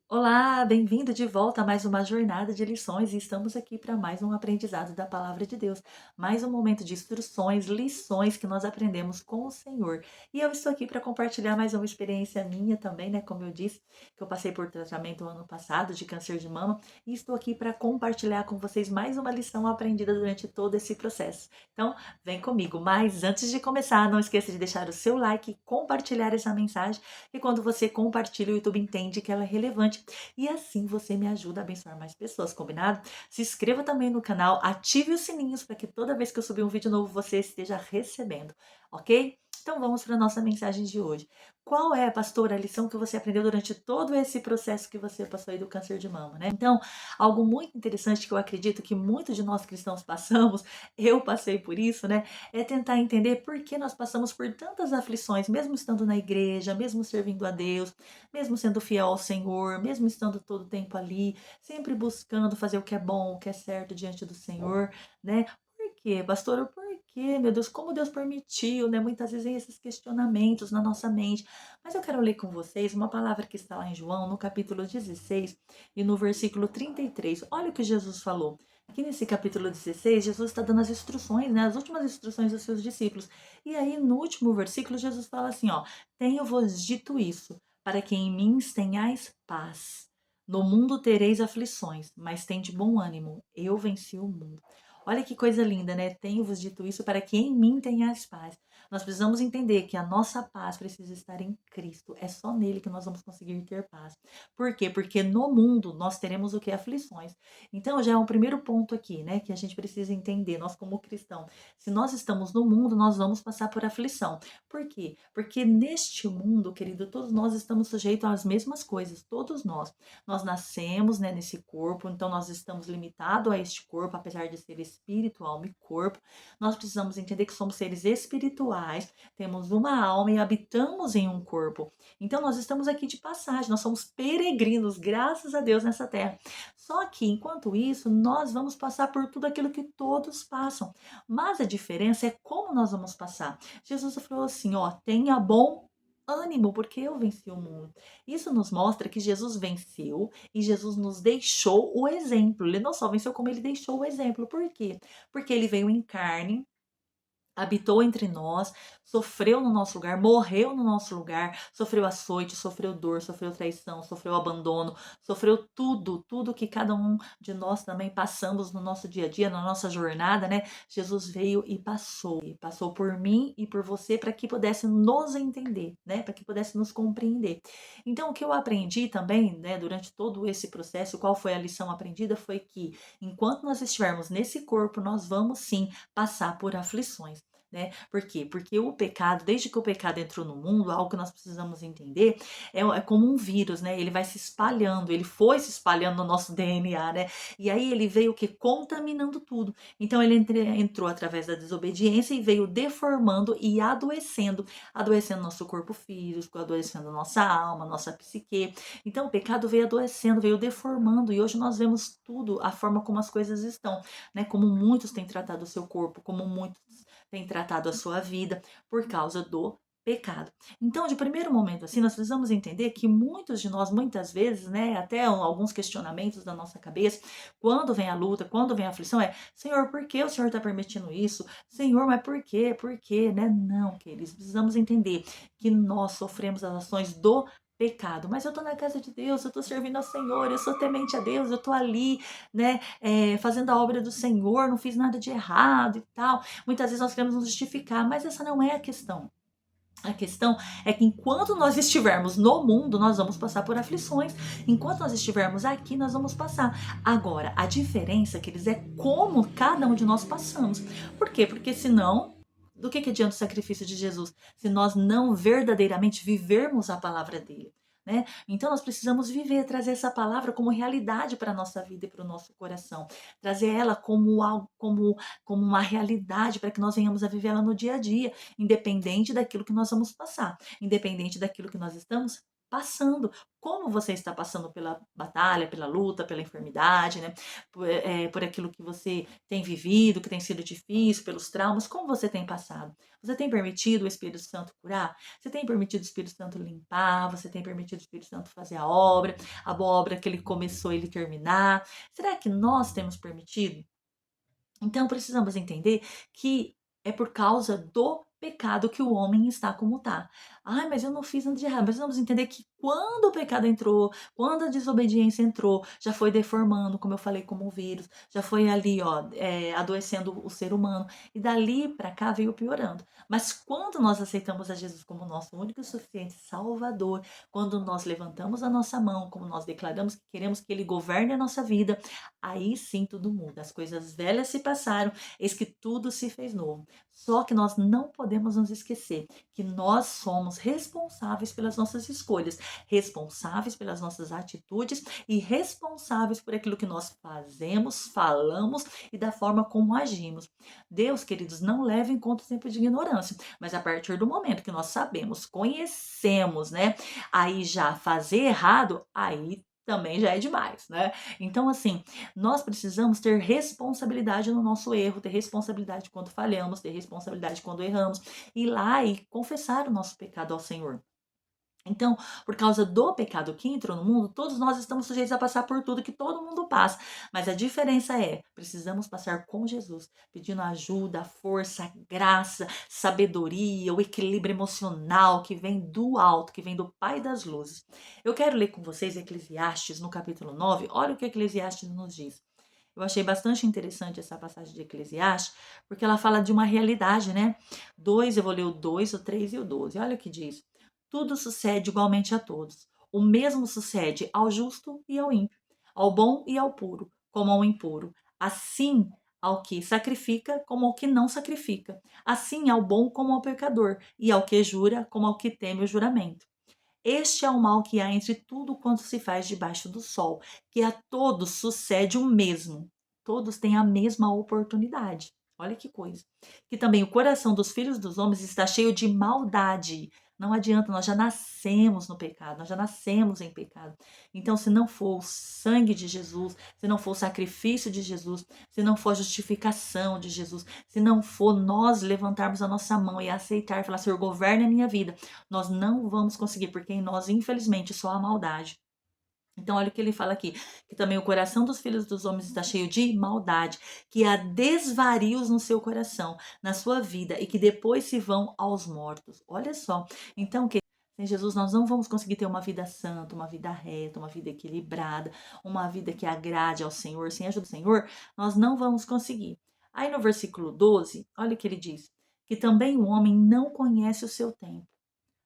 Olá, bem-vindo de volta a mais uma jornada de lições e estamos aqui para mais um aprendizado da palavra de Deus, mais um momento de instruções, lições que nós aprendemos com o Senhor. E eu estou aqui para compartilhar mais uma experiência minha também, né? Como eu disse, que eu passei por tratamento ano passado de câncer de mama e estou aqui para compartilhar com vocês mais uma lição aprendida durante todo esse processo. Então, vem comigo. Mas antes de começar, não esqueça de deixar o seu like e compartilhar essa mensagem, e quando você compartilha, o YouTube entende que ela é relevante e assim você me ajuda a abençoar mais pessoas, combinado? Se inscreva também no canal, ative os sininhos para que toda vez que eu subir um vídeo novo você esteja recebendo, ok? Então vamos para a nossa mensagem de hoje. Qual é, pastor, a lição que você aprendeu durante todo esse processo que você passou aí do câncer de mama, né? Então, algo muito interessante que eu acredito que muitos de nós cristãos passamos, eu passei por isso, né? É tentar entender por que nós passamos por tantas aflições, mesmo estando na igreja, mesmo servindo a Deus, mesmo sendo fiel ao Senhor, mesmo estando todo o tempo ali, sempre buscando fazer o que é bom, o que é certo diante do Senhor, né? Por quê, pastor? Por quê, meu Deus? Como Deus permitiu, né? Muitas vezes vem esses questionamentos na nossa mente. Mas eu quero ler com vocês uma palavra que está lá em João, no capítulo 16 e no versículo 33. Olha o que Jesus falou. Aqui nesse capítulo 16, Jesus está dando as instruções, né? As últimas instruções dos seus discípulos. E aí, no último versículo, Jesus fala assim, ó: tenho-vos dito isso, para que em mim tenhais paz. No mundo tereis aflições, mas tende bom ânimo, eu venci o mundo. Olha que coisa linda, né? Tenho-vos dito isso para que em mim tenhais paz. Nós precisamos entender que a nossa paz precisa estar em Cristo. É só nele que nós vamos conseguir ter paz. Por quê? Porque no mundo nós teremos o que? Aflições. Então já é um primeiro ponto aqui, né? Que a gente precisa entender, nós como cristão. Se nós estamos no mundo, nós vamos passar por aflição. Por quê? Porque neste mundo, querido, todos nós estamos sujeitos às mesmas coisas, todos nós. Nós nascemos, né, nesse corpo, então nós estamos limitados a este corpo, apesar de ser espírito, alma e corpo. Nós precisamos entender que somos seres espirituais, temos uma alma e habitamos em um corpo. Então nós estamos aqui de passagem, nós somos peregrinos, graças a Deus, nessa terra. Só que, enquanto isso, nós vamos passar por tudo aquilo que todos passam. Mas a diferença é como nós vamos passar. Jesus falou assim, ó, tenha bom ânimo, porque eu venci o mundo. Isso nos mostra que Jesus venceu e Jesus nos deixou o exemplo. Ele não só venceu, como ele deixou o exemplo. Por quê? Porque ele veio em carne, habitou entre nós, sofreu no nosso lugar, morreu no nosso lugar, sofreu açoite, sofreu dor, sofreu traição, sofreu abandono, sofreu tudo, tudo que cada um de nós também passamos no nosso dia a dia, na nossa jornada, né? Jesus veio e passou por mim e por você para que pudesse nos entender, né? Para que pudesse nos compreender. Então, o que eu aprendi também, né, durante todo esse processo, qual foi a lição aprendida, foi que enquanto nós estivermos nesse corpo, nós vamos sim passar por aflições. Né? Por quê? Porque o pecado, desde que o pecado entrou no mundo, algo que nós precisamos entender é como um vírus, né? Ele vai se espalhando, ele foi se espalhando no nosso DNA, né? E aí ele veio o que? Contaminando tudo. Então ele entrou através da desobediência e veio deformando e adoecendo nosso corpo físico, adoecendo nossa alma, nossa psique. Então o pecado veio adoecendo, veio deformando, e hoje nós vemos tudo, a forma como as coisas estão, né? Como muitos têm tratado o seu corpo, como muitos têm tratado a sua vida por causa do pecado. Então, de primeiro momento, assim, nós precisamos entender que muitos de nós, muitas vezes, né, até alguns questionamentos da nossa cabeça, quando vem a luta, quando vem a aflição, Senhor, por que o Senhor está permitindo isso? Senhor, mas por quê? Por quê? Né? Não, queridos, precisamos entender que nós sofremos as ações do pecado, mas eu tô na casa de Deus, eu tô servindo ao Senhor, eu sou temente a Deus, eu tô ali, né, fazendo a obra do Senhor, não fiz nada de errado e tal. Muitas vezes nós queremos nos justificar, mas essa não é a questão. A questão é que enquanto nós estivermos no mundo, nós vamos passar por aflições. Enquanto nós estivermos aqui, nós vamos passar. Agora, a diferença, queridos, é como cada um de nós passamos. Por quê? Porque senão, do que adianta o sacrifício de Jesus se nós não verdadeiramente vivermos a palavra dele? Né? Então nós precisamos viver, trazer essa palavra como realidade para a nossa vida e para o nosso coração, trazer ela como algo, como uma realidade para que nós venhamos a viver ela no dia a dia, independente daquilo que nós vamos passar, independente daquilo que nós estamos passando. Como você está passando pela batalha, pela luta, pela enfermidade, né? Por aquilo que você tem vivido, que tem sido difícil, pelos traumas, como você tem passado? Você tem permitido o Espírito Santo curar? Você tem permitido o Espírito Santo limpar? Você tem permitido o Espírito Santo fazer a boa obra que ele começou, ele terminar? Será que nós temos permitido? Então precisamos entender que é por causa do pecado que o homem está como está. Ai, mas eu não fiz nada de errado. Precisamos entender que quando o pecado entrou, quando a desobediência entrou, já foi deformando, como eu falei, como um vírus, já foi ali, ó, adoecendo o ser humano. E dali para cá veio piorando. Mas quando nós aceitamos a Jesus como nosso único e suficiente Salvador, quando nós levantamos a nossa mão, como nós declaramos que queremos que Ele governe a nossa vida, aí sim tudo muda. As coisas velhas se passaram, eis que tudo se fez novo. Só que nós não podemos nos esquecer que nós somos responsáveis pelas nossas escolhas, responsáveis pelas nossas atitudes e responsáveis por aquilo que nós fazemos, falamos e da forma como agimos. Deus, queridos, não leva em conta o tempo de ignorância, mas a partir do momento que nós sabemos, conhecemos, né, aí já fazer errado, aí também já é demais, né? Então, assim, nós precisamos ter responsabilidade no nosso erro, ter responsabilidade quando falhamos, ter responsabilidade quando erramos, ir lá e confessar o nosso pecado ao Senhor. Então, por causa do pecado que entrou no mundo, todos nós estamos sujeitos a passar por tudo que todo mundo passa. Mas a diferença é, precisamos passar com Jesus, pedindo ajuda, força, graça, sabedoria, o equilíbrio emocional que vem do alto, que vem do Pai das Luzes. Eu quero ler com vocês Eclesiastes no capítulo 9. Olha o que Eclesiastes nos diz. Eu achei bastante interessante essa passagem de Eclesiastes, porque ela fala de uma realidade, né? Eu vou ler o 2, o 3 e o 12. Olha o que diz. Tudo sucede igualmente a todos. O mesmo sucede ao justo e ao ímpio, ao bom e ao puro, como ao impuro. Assim ao que sacrifica, como ao que não sacrifica. Assim ao bom como ao pecador, e ao que jura, como ao que teme o juramento. Este é o mal que há entre tudo quanto se faz debaixo do sol, que a todos sucede o mesmo. Todos têm a mesma oportunidade. Olha que coisa. Que também o coração dos filhos dos homens está cheio de maldade. Não adianta, nós já nascemos no pecado, nós já nascemos em pecado. Então, se não for o sangue de Jesus, se não for o sacrifício de Jesus, se não for a justificação de Jesus, se não for nós levantarmos a nossa mão e aceitar, falar, Senhor, governe a minha vida, nós não vamos conseguir, porque em nós, infelizmente, só há maldade. Então, olha o que ele fala aqui: que também o coração dos filhos dos homens está cheio de maldade, que há desvarios no seu coração, na sua vida, e que depois se vão aos mortos. Olha só. Então, que sem Jesus nós não vamos conseguir ter uma vida santa, uma vida reta, uma vida equilibrada, uma vida que agrade ao Senhor. Sem a ajuda do Senhor, nós não vamos conseguir. Aí no versículo 12, olha o que ele diz: que também o homem não conhece o seu tempo.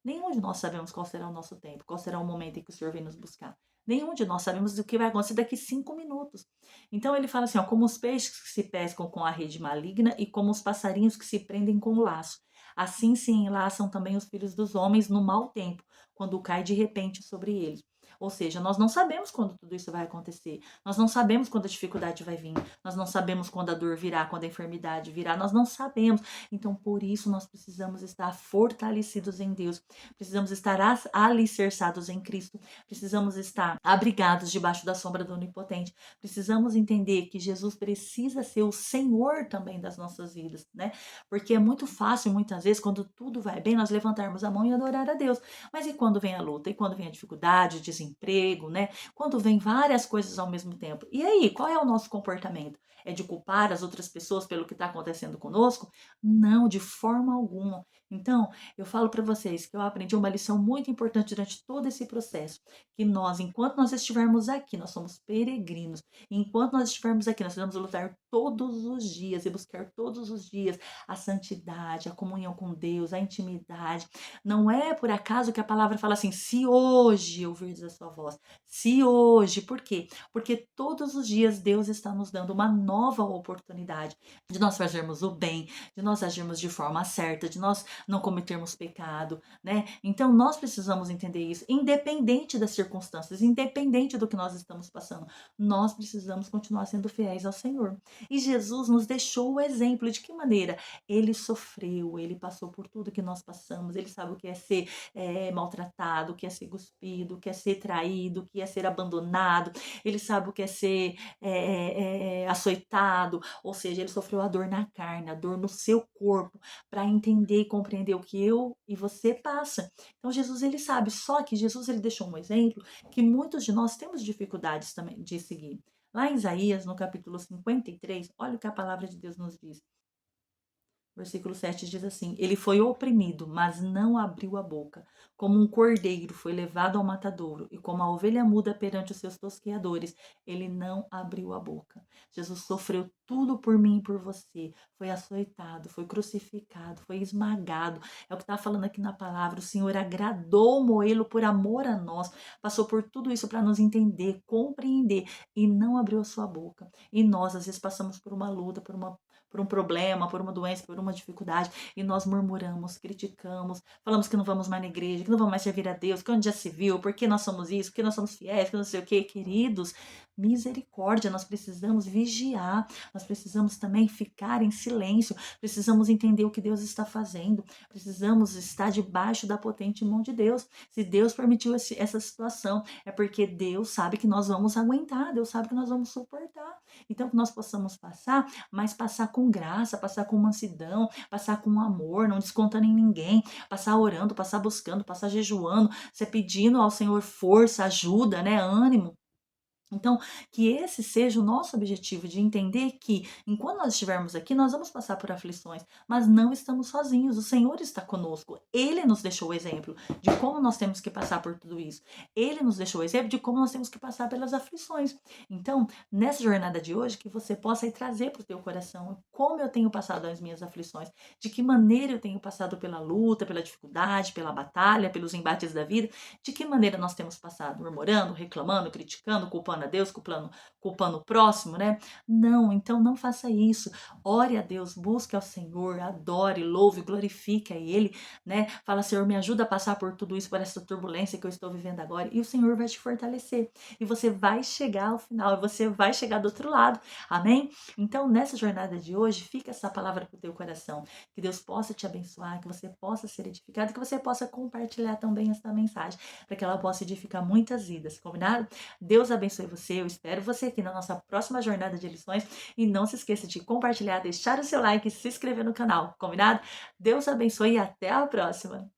Nenhum de nós sabemos qual será o nosso tempo, qual será o momento em que o Senhor vem nos buscar. Nenhum de nós sabemos o que vai acontecer daqui 5 minutos. Então ele fala assim, ó, como os peixes que se pescam com a rede maligna e como os passarinhos que se prendem com o laço. Assim se enlaçam também os filhos dos homens no mau tempo, quando cai de repente sobre eles. Ou seja, nós não sabemos quando tudo isso vai acontecer. Nós não sabemos quando a dificuldade vai vir. Nós não sabemos quando a dor virá, quando a enfermidade virá. Nós não sabemos. Então, por isso, nós precisamos estar fortalecidos em Deus. Precisamos estar alicerçados em Cristo. Precisamos estar abrigados debaixo da sombra do Onipotente. Precisamos entender que Jesus precisa ser o Senhor também das nossas vidas, né? Porque é muito fácil, muitas vezes, quando tudo vai bem, nós levantarmos a mão e adorar a Deus. Mas e quando vem a luta? E quando vem a dificuldade, o desemprego, né? Quando vem várias coisas ao mesmo tempo. E aí, qual é o nosso comportamento? É de culpar as outras pessoas pelo que está acontecendo conosco? Não, de forma alguma. Então, eu falo para vocês que eu aprendi uma lição muito importante durante todo esse processo, que nós, enquanto nós estivermos aqui, nós somos peregrinos. E enquanto nós estivermos aqui, nós precisamos lutar todos os dias e buscar todos os dias a santidade, a comunhão com Deus, a intimidade. Não é por acaso que a palavra fala assim, se hoje ouvirdes a sua voz, se hoje, por quê? Porque todos os dias Deus está nos dando uma nova oportunidade de nós fazermos o bem, de nós agirmos de forma certa, de nós não cometermos pecado, né? Então nós precisamos entender isso, independente das circunstâncias, independente do que nós estamos passando, nós precisamos continuar sendo fiéis ao Senhor. E Jesus nos deixou o exemplo de que maneira ele sofreu, ele passou por tudo que nós passamos, ele sabe o que é ser maltratado, o que é ser cuspido, o que é ser traído, o que é ser abandonado, ele sabe o que é ser açoitado, ou seja, ele sofreu a dor na carne, a dor no seu corpo, para entender e compreender o que eu e você passa. Então Jesus ele sabe, só que Jesus ele deixou um exemplo que muitos de nós temos dificuldades também de seguir. Lá em Isaías, no capítulo 53, olha o que a palavra de Deus nos diz. Versículo 7 diz assim: Ele foi oprimido, mas não abriu a boca. Como um cordeiro foi levado ao matadouro, e como a ovelha muda perante os seus tosqueadores, ele não abriu a boca. Jesus sofreu tudo por mim e por você. Foi açoitado, foi crucificado, foi esmagado. É o que está falando aqui na palavra. O Senhor agradou moê-lo por amor a nós. Passou por tudo isso para nos entender, compreender, e não abriu a sua boca. E nós, às vezes, passamos por uma luta, por um problema, por uma doença, por uma dificuldade, e nós murmuramos, criticamos, falamos que não vamos mais na igreja, que não vamos mais servir a Deus, que onde já se viu, por que nós somos isso, por que nós somos fiéis, que não sei o que, queridos, misericórdia, nós precisamos vigiar, nós precisamos também ficar em silêncio, precisamos entender o que Deus está fazendo, precisamos estar debaixo da potente mão de Deus. Se Deus permitiu essa situação, é porque Deus sabe que nós vamos aguentar, Deus sabe que nós vamos suportar. Então, que nós possamos passar, mas passar com graça, passar com mansidão, passar com amor, não descontando em ninguém, passar orando, passar buscando, passar jejuando, você pedindo ao Senhor força, ajuda, né, ânimo. Então, que esse seja o nosso objetivo, de entender que, enquanto nós estivermos aqui, nós vamos passar por aflições, mas não estamos sozinhos, o Senhor está conosco. Ele nos deixou o exemplo de como nós temos que passar por tudo isso. Ele nos deixou o exemplo de como nós temos que passar pelas aflições. Então, nessa jornada de hoje, que você possa ir trazer para o teu coração como eu tenho passado as minhas aflições, de que maneira eu tenho passado pela luta, pela dificuldade, pela batalha, pelos embates da vida, de que maneira nós temos passado, murmurando, reclamando, criticando, culpando a Deus, culpando o próximo, né? Não, então não faça isso. Ore a Deus, busque ao Senhor, adore, louve, glorifique a Ele, né? Fala, Senhor, me ajuda a passar por tudo isso, por essa turbulência que eu estou vivendo agora, e o Senhor vai te fortalecer, e você vai chegar ao final, e você vai chegar do outro lado, amém? Então, nessa jornada de hoje, fica essa palavra pro teu coração, que Deus possa te abençoar, que você possa ser edificado, que você possa compartilhar também essa mensagem, para que ela possa edificar muitas vidas, combinado? Deus abençoe você, eu espero você aqui na nossa próxima jornada de lições, e não se esqueça de compartilhar, deixar o seu like e se inscrever no canal, combinado? Deus abençoe e até a próxima!